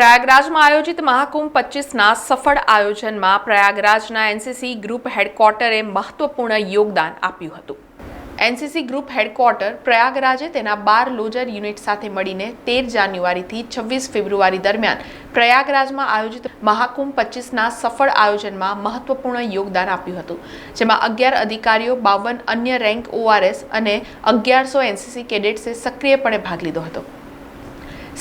પ્રયાગરાજમાં આયોજિત મહાકુંભ 25ના સફળ આયોજનમાં પ્રયાગરાજના એનસીસી ગ્રુપ હેડક્વાર્ટરે મહત્વપૂર્ણ યોગદાન આપ્યું હતું. એનસીસી ગ્રુપ હેડક્વાર્ટર પ્રયાગરાજે તેના 12 લોજર યુનિટ સાથે મળીને 13 જાન્યુઆરીથી 26 ફેબ્રુઆરી દરમિયાન પ્રયાગરાજમાં આયોજિત મહાકુંભ 25ના સફળ આયોજનમાં મહત્વપૂર્ણ યોગદાન આપ્યું હતું, જેમાં 11 અધિકારીઓ, 52 અન્ય રેન્ક ORS અને 1100 એનસીસી કેડેટ્સે સક્રિયપણે ભાગ લીધો હતો.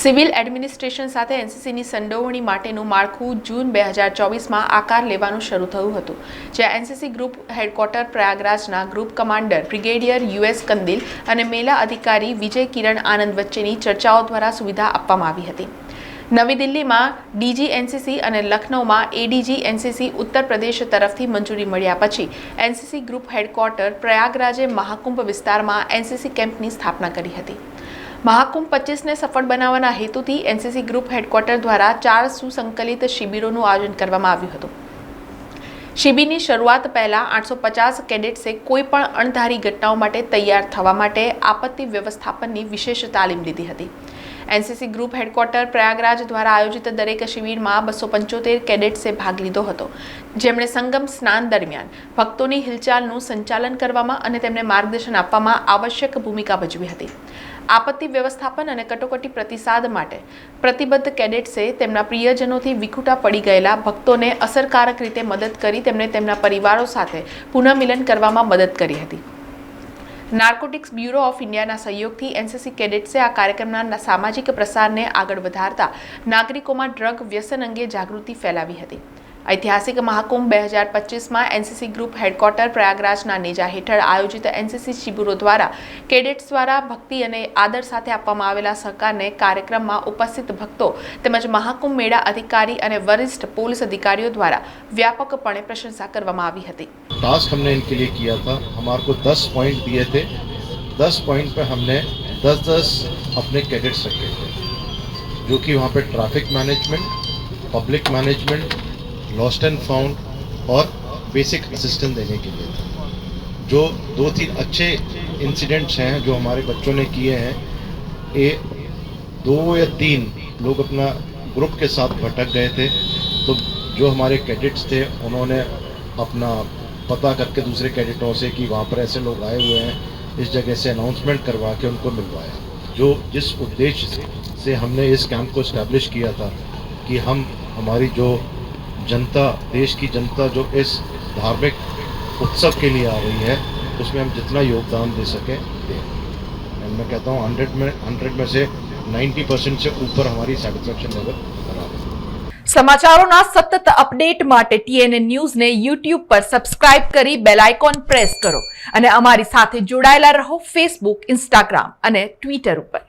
સિવિલ એડમિનિસ્ટ્રેશન સાથે એનસીસીની સંડોવણી માટેનું માળખું જૂન 2024માં આકાર લેવાનું શરૂ થયું હતું, જ્યાં એનસીસી ગ્રુપ હેડક્વાર્ટર પ્રયાગરાજના group commander brigadier US Kandil અને મેલા અધિકારી વિજય કિરણ આનંદ વચ્ચેની ચર્ચાઓ દ્વારા સુવિધા આપવામાં આવી હતી. નવી દિલ્હીમાં DG એનસીસી અને લખનૌમાં ADG એનસીસી ઉત્તર પ્રદેશ તરફથી મંજૂરી મળ્યા પછી એનસીસી ગ્રુપ હેડક્વાર્ટર પ્રયાગરાજે મહાકુંભ વિસ્તારમાં એનસીસી કેમ્પની સ્થાપના કરી હતી. મહાકુંભ 25ને સફળ બનાવવાના હેતુથી એનસીસી ગ્રુપ હેડક્વાર્ટર દ્વારા 4 સુસંકલિત શિબિરોનું આયોજન કરવામાં આવ્યું હતું. શિબિરની શરૂઆત પહેલા 850 કેડેટ્સે કોઈપણ અણધારી ઘટનાઓ માટે તૈયાર થવા માટે આપત્તિ વ્યવસ્થાપનની વિશેષ તાલીમ લીધી હતી. એનસીસી ગ્રુપ હેડક્વાર્ટર પ્રયાગરાજ દ્વારા આયોજિત દરેક શિબિરમાં 275 કેડેટ્સે ભાગ લીધો હતો, જેમણે સંગમ સ્નાન દરમિયાન ભક્તોની હિલચાલનું સંચાલન કરવામાં અને તેમને માર્ગદર્શન આપવામાં આવશ્યક ભૂમિકા ભજવી હતી. આપત્તિ વ્યવસ્થાપન અને કટોકટી પ્રતિસાદ માટે પ્રતિબદ્ધ કેડેટ્સે તેમના પ્રિયજનોથી વિખૂટા પડી ગયેલા ભક્તોને અસરકારક રીતે મદદ કરી તેમને તેમના પરિવારો સાથે પુનઃમિલન કરવામાં મદદ કરી હતી. નાર્કોટિક્સ બ્યુરો ઓફ ઇન્ડિયાના સહયોગથી એનસીસી કેડેટ્સે આ કાર્યક્રમના સામાજિક પ્રસારને આગળ વધારતા નાગરિકોમાં ડ્રગ વ્યસન અંગે જાગૃતિ ફેલાવી હતી. ઐતિહાસિક મહાકુંભ 2025માં એનસીસી ગ્રુપ હેડક્વાર્ટર પ્રયાગરાજના નેજા હેઠળ આયોજિત એનસીસી શિબિરો દ્વારા કેડેટ્સ દ્વારા ભક્તિ અને આદર સાથે આપવામાં આવેલા સહકારને કાર્યક્રમમાં ઉપસ્થિત ભક્તો તેમજ મહાકુંભ મેળા અધિકારી અને વરિષ્ઠ પોલીસ अधिकारियों द्वारा व्यापकपणे प्रशंसा કરવામાં આવી હતી. टास्क हमने इनके लिए किया था. हमारे को 10 पॉइंट दिए थे. 10 पॉइंट पे हमने 10-10 अपने कैडेट्स रखे थे, जो कि वहाँ पे traffic management, public management, lost and found और बेसिक असिस्टेंस देने के लिए था. जो 2-3 अच्छे इंसिडेंट्स हैं जो हमारे बच्चों ने किए हैं, ये 2 या 3 लोग अपना ग्रुप के साथ भटक गए थे, तो जो हमारे कैडेट्स थे उन्होंने अपना पता करके दूसरे कैडेटों से कि वहाँ पर ऐसे लोग आए हुए हैं, इस जगह से अनाउंसमेंट करवा के उनको मिलवाया. जो जिस उद्देश्य से हमने इस कैंप को इस्टेब्लिश किया था कि हम हमारी जो जनता, देश की जनता जो इस धार्मिक उत्सव के लिए आ रही है, उसमें हम जितना योगदान दे सकें दें. एंड मैं कहता हूँ 100 में से 90% से ऊपर हमारी सेटिस्फेक्शन लेवल बना है. સમાચારોના સતત અપડેટ માટે TNN ન્યૂઝને YouTube પર સબસ્ક્રાઇબ કરી બેલ આઇકોન પ્રેસ કરો અને અમારી સાથે જોડાયેલા રહો Facebook, Instagram અને Twitter ઉપર.